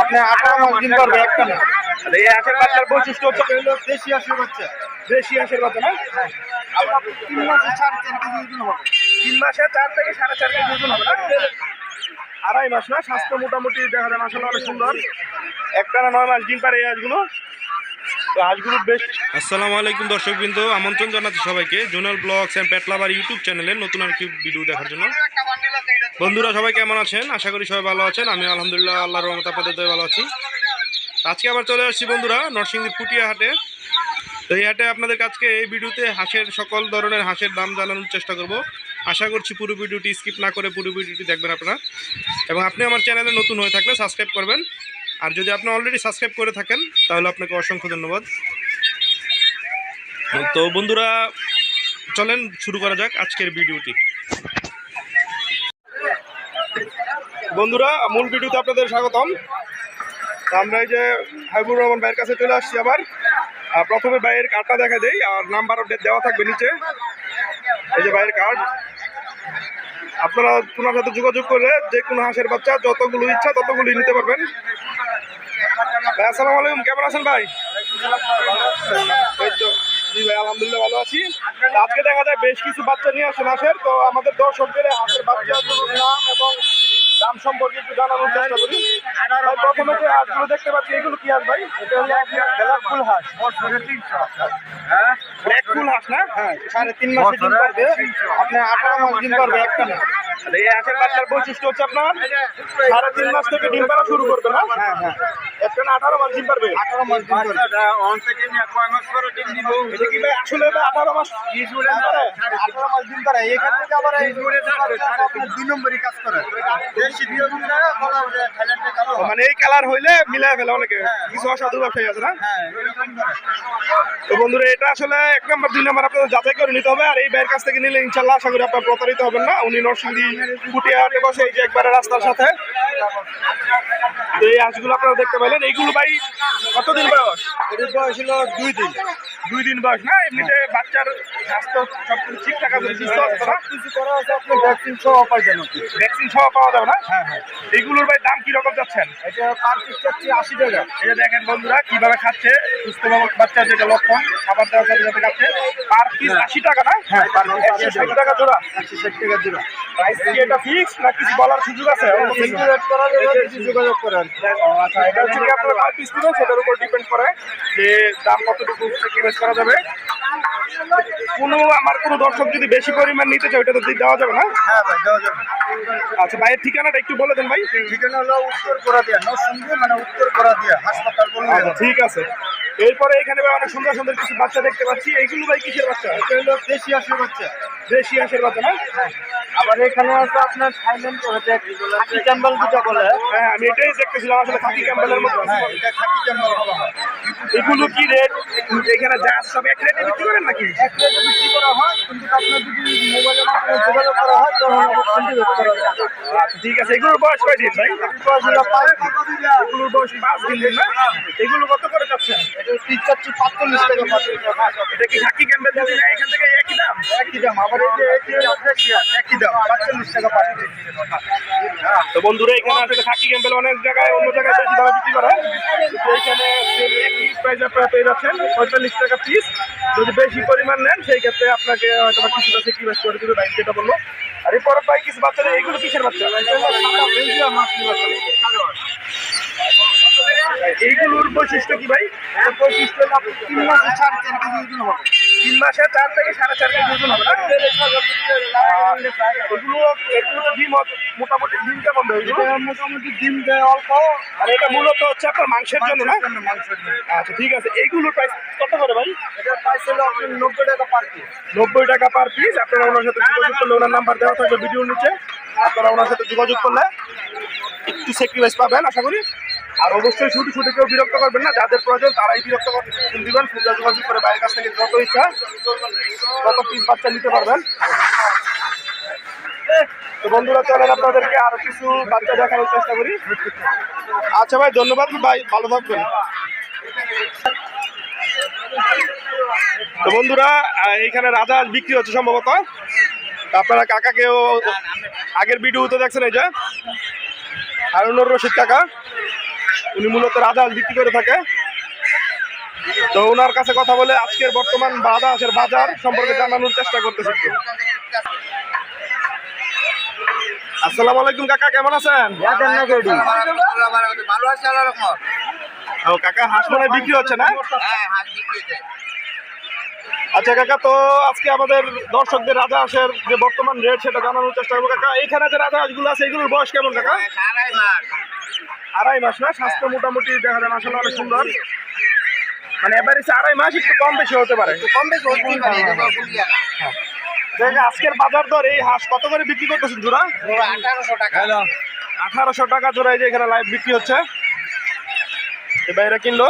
আপনি 18 মাস ডিম পারবে একটা না। এই হাঁসের বাচ্চার বৈশিষ্ট্য হচ্ছে দেশি হাঁসের বাচ্চা। দেশি হাঁসের বাচ্চা না? হ্যাঁ, আপনার 3 মাসে 4.5 কেজি ওজন হবে। 3 মাসে 4 থেকে 4.5 কেজি ওজন হবে না? 2.5 মাস না? স্বাস্থ্য মোটামুটি দেখা যায় মাশাআল্লাহ অনেক সুন্দর। একটানা 9 মাস ডিম পারে এই হাঁসগুলো। তো হাঁসগুলো বেশ। আসসালামু আলাইকুম দর্শকবৃন্দ, আমন্ত্রণ জানাচ্ছি সবাইকে zonal blogs and pet lover YouTube চ্যানেলের নতুন আরেকটি ভিডিও দেখার জন্য। বন্ধুরা সবাই কেমন আছেন? আশা করি সবাই ভালো আছেন। আমি আলহামদুলিল্লাহ আল্লাহর রহমতে আপনাদের দয়ায় ভালো আছি। আজকে আবার চলে আসছি বন্ধুরা নরসিংদীর পুটিয়া হাটে। তো এই হাটে আপনাদের কাছে এই ভিডিওতে হাঁসের সকল ধরনের হাঁসের দাম জানানোর চেষ্টা করব। আশা করছি পুরো ভিডিওটি স্কিপ না করে পুরো ভিডিওটি দেখবেন আপনারা, এবং আপনি আমার চ্যানেলে নতুন হয়ে থাকলে সাবস্ক্রাইব করবেন। আর যদি আপনি অলরেডি সাবস্ক্রাইব করে থাকেন তাহলে আপনাকে অসংখ্য ধন্যবাদ। তো বন্ধুরা চলেন শুরু করা যাক আজকের ভিডিওটি। বন্ধুরা মূল ভিডিওতে আপনাদের স্বাগতম। আমরা এই যে হাবিবুর রহমান ভাইয়ের কাছে চলে আসছি আবার। প্রথমে ভাইয়ের কার্ডটা দেখা দেই, আর নাম্বার দেওয়া থাকবে নিচে। এই যে ভাইয়ের কার্ড, আপনারা ওনার সাথে যোগাযোগ করে যে কোনো হাঁসের বাচ্চা যতগুলো ইচ্ছা ততগুলি নিতে পারবেন। ভাই আসসালামু আলাইকুম, কেমন আছেন ভাই? এই তো জি ভাই আলহামদুলিল্লাহ ভালো আছি। আজকে দেখা যায় বেশ কিছু বাচ্চা নিয়ে আসেন হাঁসের, তো আমাদের দর্শকদের হাঁসের বাচ্চাগুলোর নাম এবং দাম সম্পর্কে একটু জানানোর চেষ্টা করি। ভাই প্রথমে যে হাঁসগুলো দেখতে পাচ্ছি এগুলো কি হাঁস ভাই? এটা হলো আপনার ব্ল্যাকফুল হাঁস। বছরে 300। হ্যাঁ, ব্ল্যাকফুল হাঁস না? হ্যাঁ, 3.5 মাসে ডিম পারবে। আপনি 18 মাস ডিম পারবে একটা না। এই হাঁসের বাচ্চার বৈশিষ্ট্য হচ্ছে আপনার 3.5 মাস থেকে ডিম পাড়া শুরু করবে না? হ্যাঁ হ্যাঁ, একটা না 18 মাস ডিম পারবে? 18 মাস ডিম পারবে। অন থেকে নিয়ে 1 মাস পরে ডিম দিব। এটা কি ভাই আসলে 18 মাস ডিম পারে? 18 মাস ডিম পারে। এখান থেকে আবার এই জুড়ে আপনার 2 নম্বরই কাজ করে। দেশি দিয়ে গুণা বলা যে থাইল্যান্ডে কালো। মানে এই কালার হইলে মিলায় ফেলে অনেকে, কিছু অসাধু ব্যবসায়ী আছে না? হ্যাঁ, এরকম করে। তো বন্ধুরা এটা আসলে 1 নম্বর 2 নম্বর আপনাদের যাচাই করে নিতে হবে। আর এই ভাইয়ের কাছ থেকে নিলে ইনশাল্লাহ আশা করি আপনার প্রতারিত হবেন না। উনি নরসিংদী পুটিয়া হাটে বসে, এই যে একবারে রাস্তার সাথে। তো এই হাঁসগুলো আপনারা দেখতে পাইলেন। এইগুলো ভাই কতদিন বয়স? এর বয়স হলো 2 দিন। 2 দিন বয়স না? এমনিতে বাচ্চার স্বাস্থ্য সবকিছু ঠিকঠাক আছে, সুস্থ আছে না? কিছু করা আছে, আপনি ভ্যাকসিন সহ পাইবেন। ভ্যাকসিন সহ পাওয়া যাবে না? হ্যাঁ হ্যাঁ, এইগুলোর ভাই দাম কিরকম যাচ্ছেন? এটা পার পিস চাচ্ছি 80 টাকা। এই যে দেখেন বন্ধুরা কিভাবে খাচ্ছে, সুস্থ বাচ্চার যেটা লক্ষণ, খাবার দেওয়ার সাথে সাথে খাচ্ছে। পার পিস 80 টাকা না? হ্যাঁ, পার পিস 160 টাকা জোড়া। 160 টাকা জোড়া। প্রাইস কি এটা ফিক্স না কিছু বলার সুযোগ আছে? সিন্ডিকেট করা যাবে, কিছু যোগাযোগ করেন। আচ্ছা, এটা হচ্ছে কি আপনারা পার পিস দিবেন, সেটার উপর ডিপেন্ড করে যে দাম কতটুকু স্যাক্রিফাইস করা যাবে। আমার কোনো দর্শক যদি বেশি পরিমাণ নিতে চায় ওটা তো দেওয়া যাবে না? হ্যাঁ ভাই, দেওয়া যাবে। আচ্ছা ভাইয়ের ঠিকানাটা একটু বলে দেন ভাই। ঠিকানা হলো উত্তর কোরাদিয়া, নরসিংদী মানে উত্তর কোরাদিয়া হাসপাতাল বললে। আচ্ছা ঠিক আছে। এরপরে এখানে ভাই অনেক সুন্দর সুন্দর কিছু বাচ্চা দেখতে পাচ্ছি। এইগুলো ভাই কিসের বাচ্চা? এটা হলো দেশি হাঁসের বাচ্চা। দেশি হাঁসের বাচ্চা না? হ্যাঁ, আবার এখানে আছে আপনার থাইল্যান্ড খাকি ক্যাম্বেল যেটা বলে। হ্যাঁ আমি এটাই দেখতেছিলাম, আসলে খাকি ক্যাম্বেলের মতো। হ্যাঁ, এটা খাকি ক্যাম্বেল বলা হয়। এগুলো কি রেট? এখানে যা সব এক রেটে বিক্রি করেন নাকি? এক রেটে বিক্রি করা হয়, কিন্তু আপনার যদি মোবাইলের মাধ্যমে যোগাযোগ করা হয় তখন সিন্ডিকেট করা যায়। আচ্ছা ঠিক আছে। এগুলোর বয়স কয়দিন ভাই? বয়স হলো 5 দিন। এগুলোর বয়স 5 দিন না? এগুলো কত করে যাচ্ছেন? এটা পিস চাচ্ছি 45 টাকা পাচ্ছি। এটা কি খাকি ক্যাম্বেল যদি নেয় এখান থেকে একই দাম? একই দাম। আবার এই যে এটি হলো দেশি হাঁস, একই দাম 45 টাকা পাচ্ছি। তো বন্ধুরা এখানে আসলে খাকি ক্যাম্বেল অনেক জায়গায় অন্য জায়গায় বেশি দামে বিক্রি করে, কিন্তু এখানে একই প্রাইস আপনারা পেয়ে যাচ্ছেন 45 টাকা পিস। যদি বেশি পরিমাণ নেন সেই ক্ষেত্রে আপনাকে হয়তো কিছুটা স্যাক্রিফাইস করে দেবে ভাই, যেটা বললো। আর এরপর ভাই কিছু বাচ্চাদের এইগুলো কিসের বাচ্চা? এইগুলোর বৈশিষ্ট্য কি ভাই? বৈশিষ্ট্য হলো আপনি 3 মাসে 4.5 কেজি ওজন হবে। 3 মাসে 4 থেকে 4.5 কেজি ওজন হবে না? এগুলো তো ডিম মোটামুটি ডিম কেমন দেয়? এটা মোটামুটি ডিম দেয় অল্প। আর এটা মূলত হচ্ছে আপনার মাংসের জন্য না? মাংসের জন্য। আচ্ছা ঠিক আছে। এইগুলোর প্রাইস কত করে ভাই? এটার প্রাইস হলো আপনার 90 টাকা পার পিস। 90 টাকা পার পিস। আপনারা ওনার সাথে যোগাযোগ করলে, ওনার নাম্বার দেওয়া থাকবে ভিডিওর নিচে, আপনারা ওনার সাথে যোগাযোগ করলে একটু স্যাক্রিফাইস পাবেন আশা করি। আর অবশ্যই শুধু শুধু কেউ বিরক্ত করবেন না, যাদের প্রয়োজন তারাই বিরক্ত দিবেন। যোগাযোগ করে বাইরের কাছ থেকে যত ইচ্ছা তত পিস বাচ্চা নিতে পারবেন। তো বন্ধুরা চলেন আপনাদেরকে আরো কিছু বাচ্চা দেখানোর চেষ্টা করি। আচ্ছা ভাই ধন্যবাদ ভাই, ভালো থাকবেন। তো বন্ধুরা এইখানে রাজা বিক্রি হচ্ছে সম্ভবত। আপনারা কাকাকেও আগের ভিডিওতে দেখছেন, এই যে হারুনুর রশিদ কাকা। উনি মূলত রাজহাঁস বিক্রি করে থাকে। তো ওনার কাছে কথা বলে আজকের বর্তমান রাজহাঁসের বাজার সম্পর্কে জানানোর চেষ্টা করতেছি একটু। আসসালামু আলাইকুম কাকা, কেমন আছেন? ভালো আছে আল্লাহর রহমত। ও কাকা, হাঁস মনে হয় বিক্রি হচ্ছে না? হ্যাঁ, হাঁস বিক্রি হচ্ছে। আচ্ছা কাকা, তো আজকে আমাদের দর্শকদের রাজহাঁসের যে বর্তমান রেট সেটা জানানোর চেষ্টা করবো। কাকা, এইখানে যে রাজহাঁসগুলো আছে এগুলোর বয়স কেমন কাকা? আড়াই মাস। 2.5 মাস না? স্বাস্থ্য মোটামুটি দেখা যায় মাসাল্লাহ অনেক সুন্দর। মানে এভারেজ 2.5 মাস, একটু কম বেশি হতে পারে। কম বেশি হতেই পারে, এটা তো ভুলিয়া না। দেখে আজকের বাজার দর এই হাঁস কত করে বিক্রি করতেছেন জোড়া? 1800 টাকা। 1800 টাকা জোড়া। এই যে এখানে লাইভ বিক্রি হচ্ছে, এই বাইরে কিনলো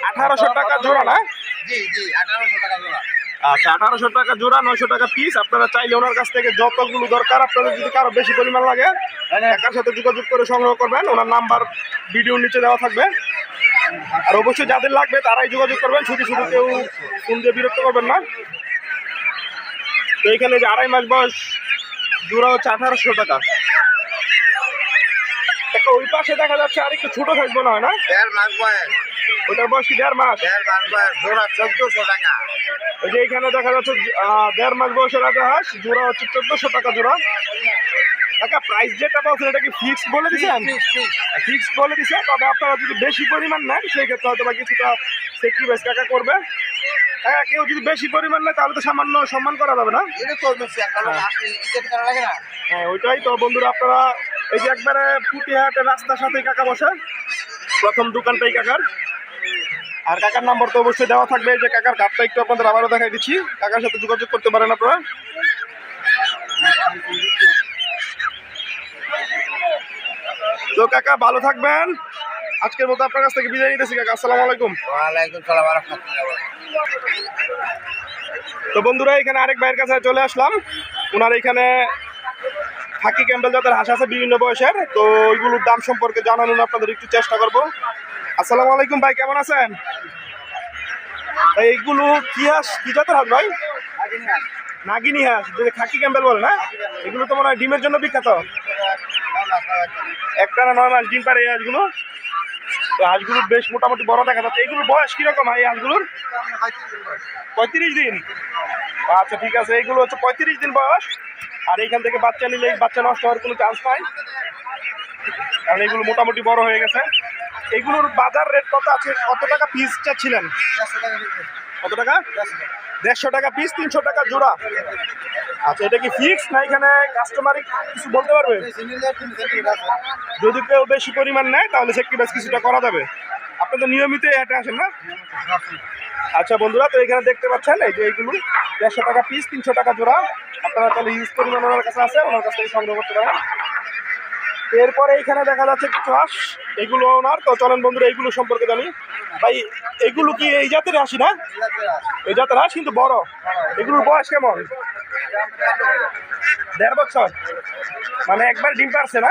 1800 টাকা জোড়া না? জি জি, 1800 টাকা জোড়া। আচ্ছা, 1800 টাকা জোড়া, 900 টাকা পিস। আপনারা চাইলে ওনার কাছ থেকে যতগুলো দরকার, আপনাদের যদি কারো বেশি পরিমাণ লাগে কাকার সাথে যোগাযোগ করে সংগ্রহ করবেন। ওনার নাম্বার ভিডিওর নিচে দেওয়া থাকবে। আর অবশ্যই যাদের লাগবে তারাই যোগাযোগ করবেন, শুধু শুধু কেউ ফোন দিয়ে বিরক্ত করবেন না। তো এখানে যে 2.5 মাস বয়স জোড়া হচ্ছে 1800 টাকা। একটা ওই পাশে দেখা যাচ্ছে আর একটু ছোট সাইজ মনে হয় না? 1.5 মাস বয়স। ওটার বয়স কি 1.5 মাস? 1.5 মাস বয়স, জোড়া 1400 টাকা। ওই যে এখানে দেখা যাচ্ছে 1.5 মাস বয়সের রাজহাঁস জোড়া হচ্ছে 1400 টাকা জোড়া। কাকা, প্রাইস যেটা বলছেন এটা কি ফিক্সড বলে দিচ্ছেন? ফিক্সড বলে দিচ্ছে। তবে আপনারা যদি বেশি পরিমাণ নেন সেই ক্ষেত্রে হয়তো বা কিছুটা স্যাক্রিফাইস কাকা করবে। হ্যাঁ, কেউ যদি বেশি পরিমাণ নেয় তাহলে তো সামান্য সম্মান করা যাবে না? এটা তো বেশি, একটা লোক আসলে ইজ্জত করা লাগে না। হ্যাঁ, ওইটাই তো বন্ধুরা। আপনারা এই যে একবারে পুটিহাটের রাস্তার সাথেই কাকা বসে, প্রথম দোকানটাই কাকার। আর কাকার নাম্বার তো অবশ্যই দেওয়া থাকবে। এই যে কাকার ঘাটটা একটু আপনাদের আবারও দেখাই দিচ্ছি, কাকার সাথে যোগাযোগ করতে পারেন আপনারা। তো কাকা ভালো থাকবেন, আজকের মতো আপনার কাছ থেকে বিদায় নিতেছি কাকা। আসসালামু আলাইকুম। ওয়ালাইকুম সালাম ওয়া রাহমাতুল্লাহ। তো বন্ধুরা, এখানে আরেক ভাইয়ের কাছে চলে আসলাম। ওনার এখানে খাকি ক্যাম্বেল জাতের হাঁস আছে বিভিন্ন বয়সের। তো ওইগুলোর দাম সম্পর্কে জানানোর আপনাদের একটু চেষ্টা করব। আসসালামু আলাইকুম ভাই, কেমন আছেন? এইগুলো কি হাঁস, কি জাতের হাঁস ভাই? নাগিনী হাঁস, যদি খাকি ক্যাম্বেল বলে না? এগুলো তো মনে হয় ডিমের জন্য বিখ্যাত। একটানা 9 মাস ডিম পারে এই হাঁসগুলো। তো হাঁসগুলো বেশ মোটামুটি বড় দেখা যাচ্ছে। এগুলোর বয়স কিরকম হয় এই হাঁসগুলোর? 35 দিন। আচ্ছা ঠিক আছে, এইগুলো হচ্ছে 35 দিন বয়স। আর এইখান থেকে বাচ্চা নিলে এই বাচ্চা নষ্ট হওয়ার কোনো চান্স নাই, কারণ এগুলো মোটামুটি বড় হয়ে গেছে। এগুলোর বাজার রেট কত আছে, কত টাকা পিস চাচ্ছিলেন? কত টাকা? 150 টাকা পিস, 300 টাকা জোড়া। আচ্ছা, এটা কি ফিক্স না এখানে কাস্টমার কিছু বলতে পারবে? যদি কেউ বেশি পরিমাণ নেয় তাহলে সেক্রিফাইস কিছুটা করা যাবে। আপনি তো নিয়মিত এই হাটে আসেন না? আচ্ছা বন্ধুরা, তো এখানে দেখতে পাচ্ছেন এই যে এইগুলো 150 টাকা পিস, 300 টাকা জোড়া। আপনারা তাহলে ইউজ পরিমাণ ওনার কাছে আছে, ওনার কাছ থেকে সংগ্রহ করতে পারেন। এরপরে এইখানে দেখা যাচ্ছে কিছু হাঁস, এগুলো ওনার। তো চলেন বন্ধুরা এইগুলো সম্পর্কে জানি। ভাই, এগুলো কি এই জাতের হাঁসি না? এই জাতের হাঁস কিন্তু বড়। এগুলোর বয়স কেমন? 1.5 বছর। মানে একবার ডিম পারছে না?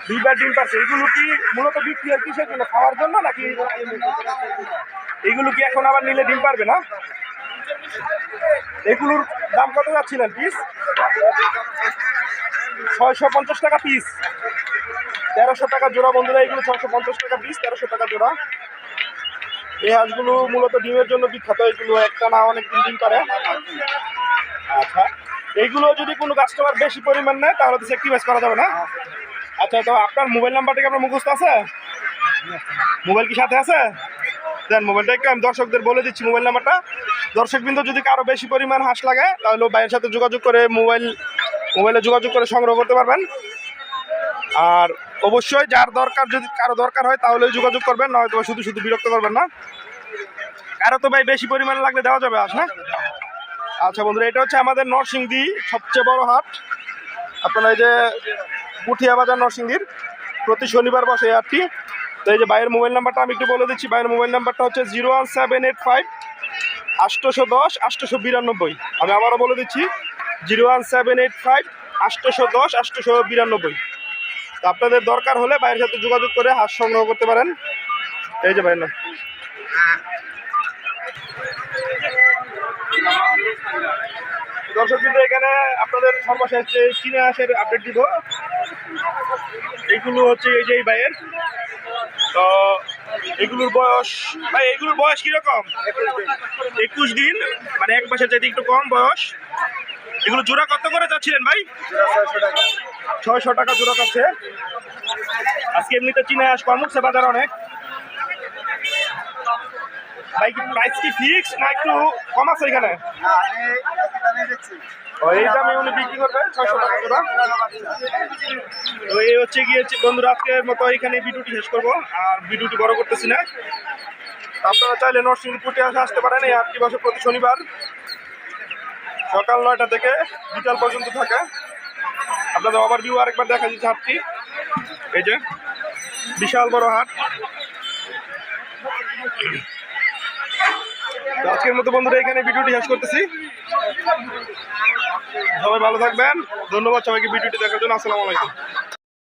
2বার ডিম পারছে। এগুলো কি মূলত বিক্রি হয় কিসের জন্য, খাওয়ার জন্য নাকি? এগুলো কি এখন আবার নিলে ডিম পারবে না? এগুলোর দাম কত যাচ্ছিলেন পিস? 650 টাকা পিস, 1300 টাকা জোড়া বন্ধুরা। এগুলো 650 টাকা পিস, 1300 টাকা জোড়া। এই হাঁসগুলো মূলত ডিমের জন্য বিখ্যাত। এগুলো একটা না অনেক দিন ডিম পারে। আচ্ছা, এইগুলো যদি কোনো কাস্টমার বেশি পরিমাণ নেয় তাহলে তো স্যাক্রিফাইস করা যাবে না? আচ্ছা, তো আপনার মোবাইল নাম্বারটা কি আপনার মুখস্থ আছে? মোবাইল কি সাথে আছে? দেন মোবাইলটা একটু আমি দর্শকদের বলে দিচ্ছি মোবাইল নাম্বারটা। দর্শকবৃন্দ যদি কারো বেশি পরিমাণ হাঁস লাগে তাহলে ভাইয়ের সাথে যোগাযোগ করে মোবাইলে যোগাযোগ করে সংগ্রহ করতে পারবেন। আর অবশ্যই যার দরকার, যদি কারো দরকার হয় তাহলে যোগাযোগ করবেন, না হয়তো শুধু শুধু বিরক্ত করবেন না। কারো তো ভাই বেশি পরিমাণে লাগলে দেওয়া যাবে হাঁস না? আচ্ছা বন্ধুরা, এটা হচ্ছে আমাদের নরসিংদী সবচেয়ে বড় হাট। আপনারা এই যে পুঠিয়া বাজার নরসিংদীর প্রতি শনিবার বসে এই হাটটি। তো এই যে ভাইয়ের মোবাইল নাম্বারটা আমি একটু বলে দিচ্ছি। ভাইয়ের মোবাইল নাম্বারটা হচ্ছে 01785 810 892। আমি আবারও বলে দিচ্ছি 01785 810 892। তো আপনাদের দরকার হলে ভাইয়ের সাথে যোগাযোগ করে হাঁস সংগ্রহ করতে পারেন। এই যে ভাইয়ের নাম। দর্শক কিন্তু এখানে আপনাদের সর্বশেষ চীনা হাঁসের আপডেট দিব। এইগুলো হচ্ছে এই যে এই ভাইয়ের তো এগুলোর বয়স ভাই, এগুলোর বয়স কিরকম? 21 দিন, মানে এক মাসের চাইতে একটু কম বয়স। এগুলো জোড়া কত করে চাচ্ছিলেন ভাই? 600 টাকা জোড়া যাচ্ছে। আজকে এমনিতে চীনা হাঁস কম উঠছে বাজার অনেক। ভাই কি প্রাইস কি ফিক্স না একটু কম আছে এখানে? এই দামে উনি বিক্রি করবেন 600 টাকা জোড়া। তো এই হচ্ছে গিয়েছে বন্ধুরা, আজকের মতো এখানে ভিডিওটি শেষ করবো, আর ভিডিওটি বড় করতেছি না। আপনারা চাইলে নরসিংদীপুরটি আসতে পারেন। এই হাটটি বসে প্রতি শনিবার সকাল 9টা থেকে বিকাল পর্যন্ত থাকে। আপনাদের ওভারভিউ আরেকবার দেখা যাচ্ছে হাটটি। এই যে বিশাল বড় হাট। তো আজকের মতো বন্ধুরা এখানে ভিডিওটি শেষ করতেছি। সবাই ভালো থাকবেন। ধন্যবাদ সবাইকে ভিডিওটি দেখার জন্য। আসসালামু আলাইকুম।